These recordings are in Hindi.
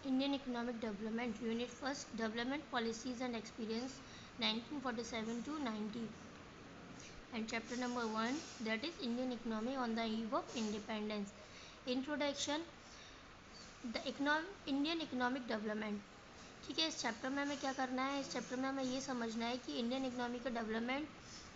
Indian Economic Development, Unit 1st, Development Policies and Experience 1947 to 90, and chapter number 1, that is Indian Economy on the Eve of Independence. Introduction, Indian Economic Development. ठीक है, इस चैप्टर में हमें क्या करना है, इस चैप्टर में हमें ये समझना है कि इंडियन इकोनॉमी का डेवलपमेंट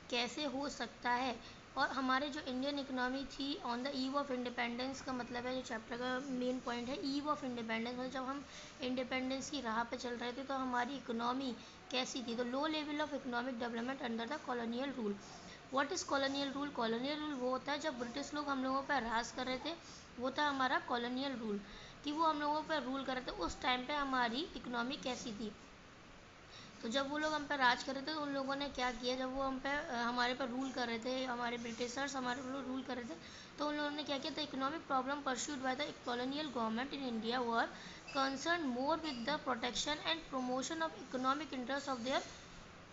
कैसे हो सकता है, और हमारे जो इंडियन इकोनॉमी थी on the eve of independence का मतलब है, जो चैप्टर का मेन पॉइंट है ईव ऑफ इंडिपेंडेंस, मतलब जब हम इंडिपेंडेंस की राह पे चल रहे थे तो हमारी इकोनॉमी कैसी थी, तो low level of economic development under the colonial rule. What is colonial rule? Colonial rule वो होता है जब ब्रिटिश लोग हम लोगों पर राज कर रहे थे, वो था हमारा कॉलोनियल रूल, कि वो हम लोगों पर रूल कर रहे थे। उस टाइम पे हमारी इकोनॉमी कैसी थी, तो जब वो लोग हम पर राज कर रहे थे तो उन लोगों ने क्या किया, जब वो हम पे हमारे पर रूल कर रहे थे, हमारे ब्रिटिशर्स हमारे पर रूल कर रहे थे, तो उन लोगों ने क्या किया था, economic problem pursued by the colonial government in India were concern more with the protection and promotion of economic interest of their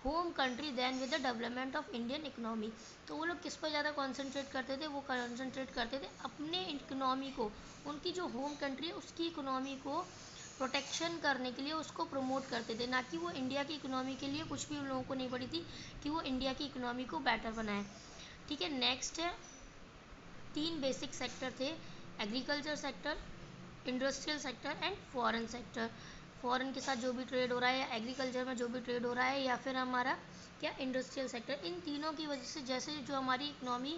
home country than with the development of Indian economy. तो वो लोग किस पर ज़्यादा कॉन्सेंट्रेट करते थे, वो कॉन्सेंट्रेट करते थे अपने इकोनॉमी को, उनकी जो होम कंट्री है उसकी इकोनॉमी को प्रोटेक्शन करने के लिए उसको प्रमोट करते थे, ना कि वो इंडिया की इकोनॉमी के लिए कुछ भी उन लोगों को नहीं पड़ी थी कि वो इंडिया की इकोनॉमी को बेटर बनाए। ठीक है, नेक्स्ट है, 3 बेसिक सेक्टर थे, agriculture sector, industrial sector and foreign sector. Foreign के साथ जो भी ट्रेड हो रहा है, या एग्रीकल्चर में जो भी ट्रेड हो रहा है, या फिर हमारा क्या इंडस्ट्रियल सेक्टर, इन तीनों की वजह से जैसे जो हमारी इकोनॉमी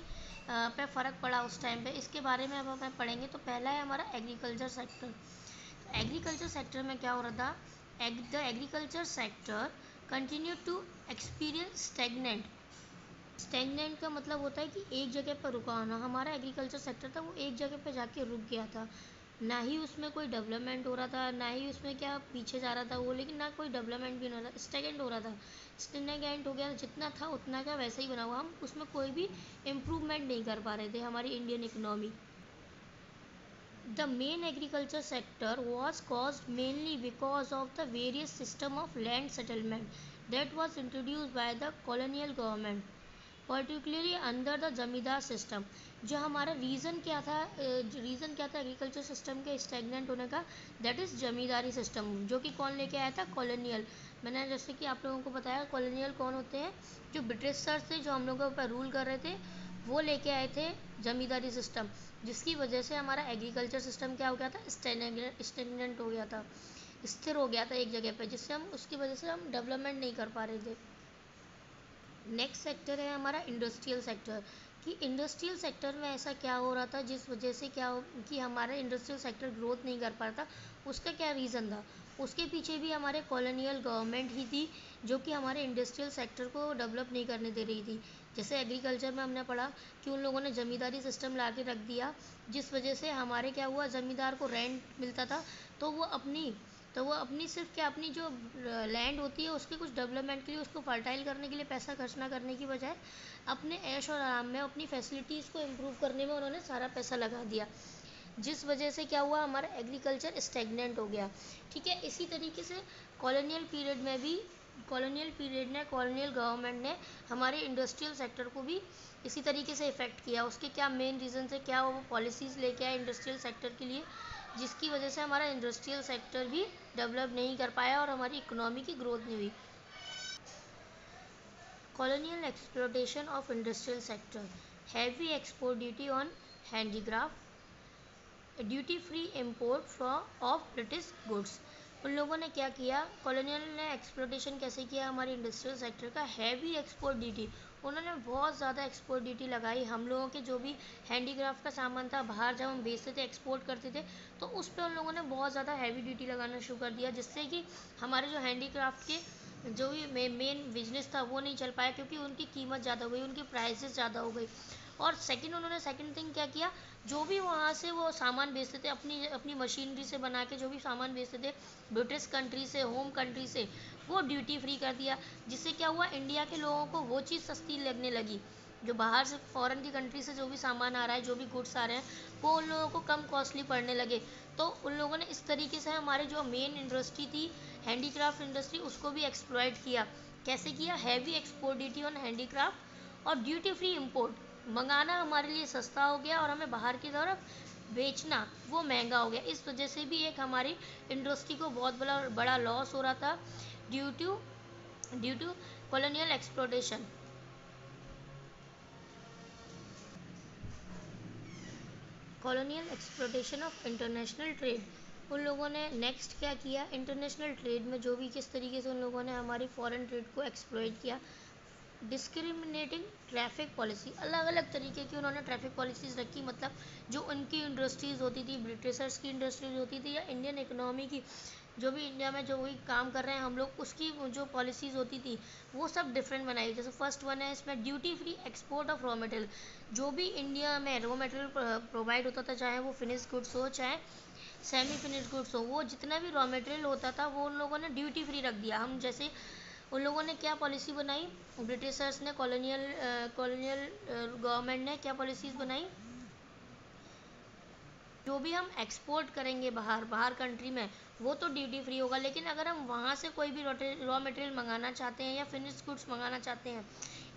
पे फ़र्क पड़ा उस टाइम पे, इसके बारे में अब हम पढ़ेंगे। तो पहला है हमारा एग्रीकल्चर सेक्टर। एग्रीकल्चर सेक्टर में क्या हो रहा था, the agriculture sector continue to experience stagnant. Stagnant का मतलब होता है कि एक जगह पर रुका होना। हमारा एग्रीकल्चर सेक्टर था वो एक जगह पर जाके रुक गया था, ना ही उसमें कोई डेवलपमेंट हो रहा था, ना ही उसमें क्या पीछे जा रहा था वो, लेकिन ना कोई डेवलपमेंट भी नहीं हो रहा था, स्टेगनेंट हो रहा था। स्टेगनेंट हो गया, जितना था उतना का वैसे ही बना हुआ, हम उसमें कोई भी इम्प्रूवमेंट नहीं कर पा रहे थे हमारी Indian economy. The main agriculture sector was caused mainly because of the various system of land settlement that was introduced by the colonial government, particularly under the जमींदार सिस्टम। जो हमारा रीज़न क्या था, एग्रीकल्चर सिस्टम के स्टेगनेंट होने का, दैट इज़ जमींदारी सिस्टम, जो कि कौन लेके आया था, कॉलोनियल। मैंने जैसे कि आप लोगों को बताया, कॉलोनियल कौन होते हैं, जो ब्रिटिशर्स थे जो हम लोगों पर रूल कर रहे थे, वो लेके आए थे जमींदारी सिस्टम, जिसकी वजह से हमारा एग्रीकल्चर सिस्टम क्या हो गया था, स्टेगनेंट हो गया था, स्थिर हो गया था एक जगह पे, जिससे हम उसकी वजह से हम डेवलपमेंट नहीं कर पा रहे थे। नेक्स्ट सेक्टर है हमारा इंडस्ट्रियल सेक्टर, कि इंडस्ट्रियल सेक्टर में ऐसा क्या हो रहा था जिस वजह से कि हमारा इंडस्ट्रियल सेक्टर ग्रोथ नहीं कर पा रहा था, उसका क्या रीज़न था। उसके पीछे भी हमारे कॉलोनियल गवर्नमेंट ही थी, जो कि हमारे इंडस्ट्रियल सेक्टर को डेवलप नहीं करने दे रही थी। जैसे एग्रीकल्चर में हमने पढ़ा कि उन लोगों ने ज़मींदारी सिस्टम ला के रख दिया, जिस वजह से हमारे क्या हुआ, ज़मींदार को रेंट मिलता था, तो वो अपनी सिर्फ क्या, अपनी जो लैंड होती है उसके कुछ डेवलपमेंट के लिए, उसको फर्टाइल करने के लिए पैसा खर्च ना करने की बजाय अपने ऐश और आराम में, अपनी फैसिलिटीज़ को इम्प्रूव करने में उन्होंने सारा पैसा लगा दिया, जिस वजह से क्या हुआ, हमारा एग्रीकल्चर स्टेगनेंट हो गया। ठीक है, इसी तरीके से कॉलोनियल पीरियड में भी कॉलोनियल गवर्नमेंट ने हमारे इंडस्ट्रियल सेक्टर को भी इसी तरीके से इफ़ेक्ट किया। उसके क्या मेन रीज़न है, क्या वो पॉलिसीज़ लेके आए इंडस्ट्रियल सेक्टर के लिए, जिसकी वजह से हमारा इंडस्ट्रियल सेक्टर भी डेवलप नहीं कर पाया और हमारी इकोनॉमी की ग्रोथ नहीं हुई। Colonial exploitation of industrial sector, heavy export duty on handicraft, duty free import from of British goods. उन लोगों ने क्या किया, कॉलोनियल ने एक्सप्लोटेशन कैसे किया हमारे इंडस्ट्रियल सेक्टर का, हैवी एक्सपोर्ट ड्यूटी, उन्होंने बहुत ज़्यादा एक्सपोर्ट ड्यूटी लगाई। हम लोगों के जो भी हैंडीक्राफ्ट का सामान था बाहर जब हम बेचते थे, एक्सपोर्ट करते थे, तो उस पर उन लोगों ने बहुत ज़्यादा हैवी ड्यूटी लगाना शुरू कर दिया, जिससे कि हमारे जो हैंडीक्राफ्ट के जो भी मेन बिजनेस था वो नहीं चल पाया, क्योंकि उनकी कीमत ज़्यादा हो गई, उनकी प्राइसेस ज़्यादा हो गई। और सेकंड थिंग क्या किया, जो भी वहाँ से वो सामान बेचते थे, अपनी अपनी मशीनरी से बना के जो भी सामान बेचते थे ब्रिटिश कंट्री से, होम कंट्री से, वो ड्यूटी फ्री कर दिया, जिससे क्या हुआ, इंडिया के लोगों को वो चीज़ सस्ती लगने लगी। जो बाहर से फॉरेन की कंट्री से जो भी सामान आ रहा है, जो भी गुड्स आ रहे हैं, वो उन लोगों को कम कॉस्टली पड़ने लगे। तो उन लोगों ने इस तरीके से हमारे जो मेन इंडस्ट्री थी, हैंडीक्राफ्ट इंडस्ट्री, उसको भी एक्सप्लॉइट किया। कैसे किया, heavy export duty on handicraft और ड्यूटी फ्री इम्पोर्ट, मंगाना हमारे लिए सस्ता हो गया और हमें बाहर की तरफ बेचना वो महंगा हो गया। इस वजह से भी एक हमारी इंडस्ट्री को बहुत बड़ा बड़ा लॉस हो रहा था due to colonial exploitation. Colonial exploitation of international trade. उन लोगों ने नेक्स्ट क्या किया, इंटरनेशनल ट्रेड में जो भी किस तरीके से उन लोगों ने हमारी फॉरेन ट्रेड को एक्सप्लॉइट किया। डिस्क्रिमिनेटिंग ट्रैफिक पॉलिसी, अलग अलग तरीके की उन्होंने ट्रैफिक पॉलिसीज़ रखी, मतलब जो उनकी इंडस्ट्रीज़ होती थी, ब्रिटिशर्स की इंडस्ट्रीज होती थी या इंडियन इकोनॉमी की, जो भी इंडिया में जो भी काम कर रहे हैं हम लोग, उसकी जो पॉलिसीज़ होती थी वो सब डिफरेंट बनाई। जैसे फर्स्ट वन है इसमें duty free export of raw material. जो भी इंडिया में रॉ मटेरियल प्रोवाइड होता था, चाहे वो फिनिश गुड्स हो चाहे सेमी फिनिश गुड्स हो, वो जितना भी रॉ मटेरियल होता था वो उन लोगों ने ड्यूटी फ्री रख दिया। हम जैसे उन लोगों ने क्या पॉलिसी बनाई, ब्रिटिशर्स ने, कॉलोनियल गवर्नमेंट ने क्या पॉलिसीज़ बनाई, जो भी हम एक्सपोर्ट करेंगे बाहर कंट्री में वो तो ड्यूटी फ्री होगा, लेकिन अगर हम वहाँ से कोई भी रॉ मटेरियल मंगाना चाहते हैं या फिनिश गुड्स मंगाना चाहते हैं,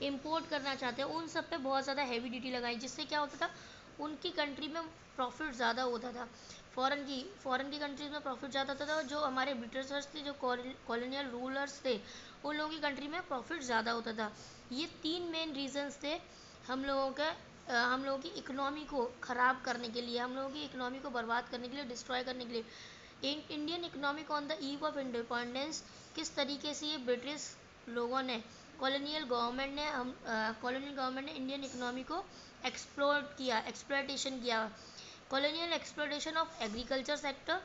इंपोर्ट करना चाहते हैं, उन सब पे बहुत ज़्यादा हैवी ड्यूटी लगाई, जिससे क्या होता था उनकी कंट्री में प्रॉफिट ज़्यादा होता था। फॉरेन की कंट्रीज़ में प्रॉफिट ज़्यादा होता था, और जो हमारे ब्रिटिशर्स थे, जो कॉलोनियल रूलर्स थे, उन लोगों की कंट्री में प्रॉफिट ज़्यादा होता था। ये 3 मेन रीजंस थे हम लोगों की इकोनॉमी को ख़राब करने के लिए, हम लोगों की इकोनॉमी को बर्बाद करने के लिए, डिस्ट्रॉय करने के लिए। Indian economic on the eve of independence, किस तरीके से ये ब्रिटिश लोगों ने, कॉलोनियल गवर्नमेंट ने इंडियन इकोनॉमी को एक्सप्लॉयटेशन किया। Colonial exploitation of agriculture sector,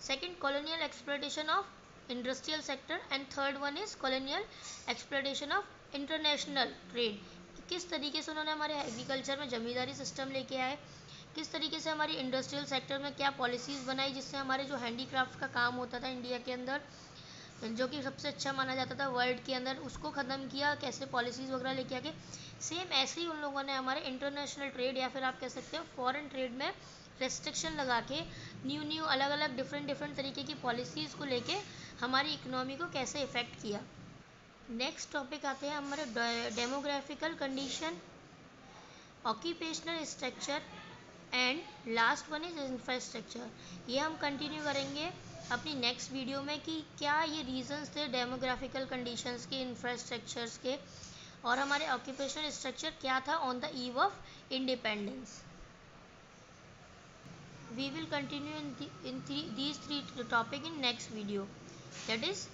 second colonial exploitation of industrial sector, and third one is colonial exploitation of international trade. किस तरीके से उन्होंने हमारे एग्रीकल्चर में ज़मींदारी सिस्टम लेके आए, किस तरीके से हमारी इंडस्ट्रियल सेक्टर में क्या पॉलिसीज़ बनाई, जिससे हमारे जो हैंडीक्राफ्ट का काम होता था इंडिया के अंदर, जो कि सबसे अच्छा माना जाता था वर्ल्ड के अंदर, उसको ख़त्म किया, कैसे पॉलिसीज़ वगैरह लेके आके। सेम ऐसे ही उन लोगों ने हमारे इंटरनेशनल ट्रेड या फिर आप कह सकते हो फॉरेन ट्रेड में रेस्ट्रिक्शन लगा के न्यू अलग अलग डिफरेंट तरीके की पॉलिसीज़ को लेके हमारी इकोनॉमी को कैसे इफ़ेक्ट किया। नेक्स्ट टॉपिक आते हैं हमारे demographical condition, occupational structure, and last one is infrastructure. ये हम कंटिन्यू करेंगे अपनी नेक्स्ट वीडियो में कि क्या ये रीजंस थे डेमोग्राफिकल कंडीशंस के, इंफ्रास्ट्रक्चर्स के, और हमारे ऑक्यूपेशनल स्ट्रक्चर क्या था on the eve of independence. We will continue in these three topic in next video, that is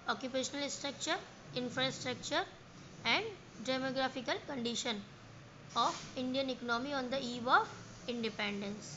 occupational structure, infrastructure, and demographical condition of Indian economy on the eve of independence.